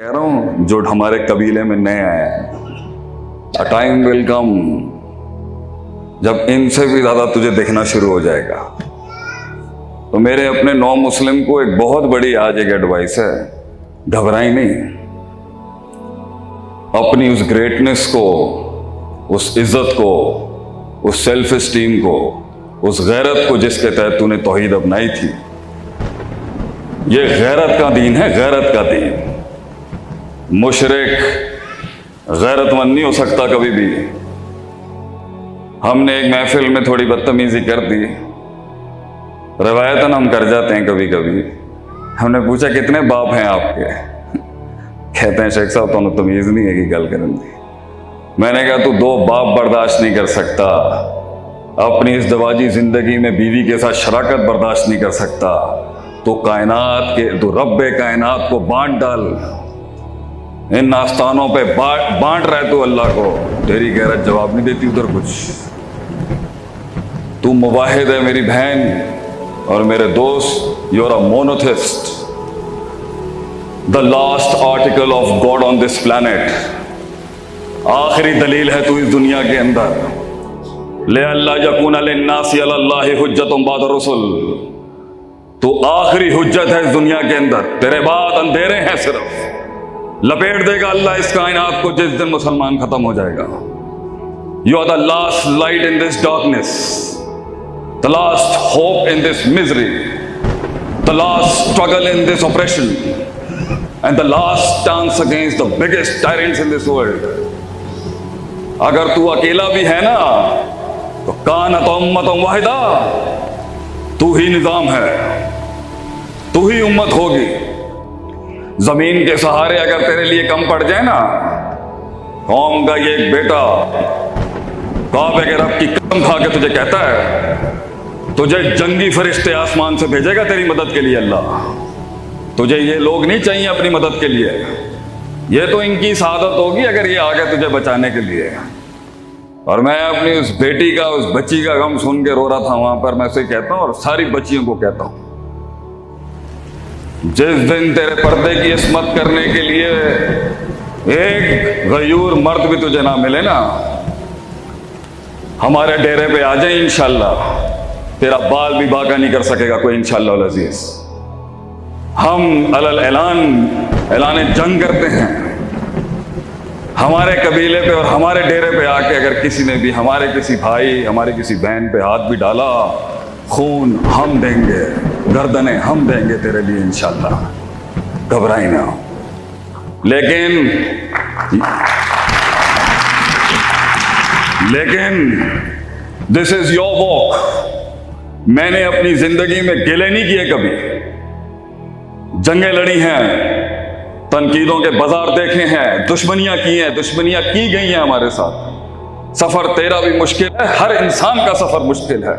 कह रहा हूं जो हमारे कबीले में नए आए हैं, अ टाइम विल कम जब इनसे भी ज्यादा तुझे देखना शुरू हो जाएगा। तो मेरे अपने नौ मुस्लिम को एक बहुत बड़ी आज एक एडवाइस है, घबराई नहीं। अपनी उस ग्रेटनेस को, उस इज्जत को, उस सेल्फ एस्टीम को, उस गैरत को जिसके तहत तूने तौहीद अपनाई थी, ये गैरत का दीन है, गैरत का दीन। मुशरिक गैरतमंद नहीं हो सकता कभी भी। हमने एक महफिल में थोड़ी बदतमीजी कर दी, रवायतन हम कर जाते हैं कभी कभी। हमने पूछा कितने बाप हैं आपके? कहते हैं शेख साहब तो तमीज नहीं है कि गल करने दी। मैंने कहा तू दो बाप बर्दाश्त नहीं कर सकता, अपनी इस दवाजी जिंदगी में बीवी के साथ शराकत बर्दाश्त नहीं कर सकता, तो कायनात के तो रब्बे कायनात को बांट डाल, इन आस्थानों पे बांट रहे तू अल्लाह को। तेरी गैरत जवाब नहीं देती उधर कुछ। तू मुवाहिद है मेरी बहन और मेरे दोस्त, you are a monotheist, the last article of God on this planet. आखिरी दलील है तू इस दुनिया के अंदर। ले अल्लाह यकून लिन्नासी अलल्लाहि हुज्जतुन बाद रुsul। तो आखिरी हुज्जत है इस दुनिया के अंदर, तेरे बाद अंधेरे हैं सिर्फ। लपेट देगा अल्लाह इस कायनात को जिस दिन मुसलमान खत्म हो जाएगा। You are the last light in this darkness, the last hope in this misery, the last struggle in this operation and the last chance against the biggest tyrants in this world. अगर तू अकेला भी है ना तो कानत उम्मतुन वाहिदा, तू ही निजाम है, तू ही उम्मत होगी। जमीन के सहारे अगर तेरे लिए कम पड़ जाए ना, कौम का ये एक बेटा काबे के रब की कसम खा के तुझे कहता है, तुझे जंगी फरिश्ते आसमान से भेजेगा तेरी मदद के लिए अल्लाह। तुझे ये लोग नहीं चाहिए अपनी मदद के लिए, ये तो इनकी सादत होगी अगर ये आ गए तुझे बचाने के लिए। और मैं अपनी उस बेटी का, उस बच्ची का गम सुन के रो रहा था वहां पर। मैं उसे कहता हूं और सारी बच्चियों को कहता हूं, जिस दिन तेरे पर्दे की इस्मत करने के लिए एक गयूर मर्द भी तुझे ना मिले ना, हमारे डेरे पे आ जाए इंशाल्लाह, तेरा बाल भी बाका नहीं कर सकेगा कोई इंशाल्लाह अल अजीज। हम अलल ऐलान जंग करते हैं। हमारे कबीले पे और हमारे डेरे पे आके अगर किसी ने भी हमारे किसी भाई, हमारे किसी बहन पे हाथ भी डाला, खून हम देंगे, गर्दनें हम देंगे तेरे लिए इंशाल्लाह, घबराई ना। लेकिन दिस इज योर वॉक। मैंने अपनी जिंदगी में गिले नहीं किए कभी, जंगें लड़ी हैं, तनकीदों के बाजार देखे हैं, दुश्मनियां की हैं, दुश्मनियां की गई हैं हमारे साथ। सफर तेरा भी मुश्किल है, हर इंसान का सफर मुश्किल है।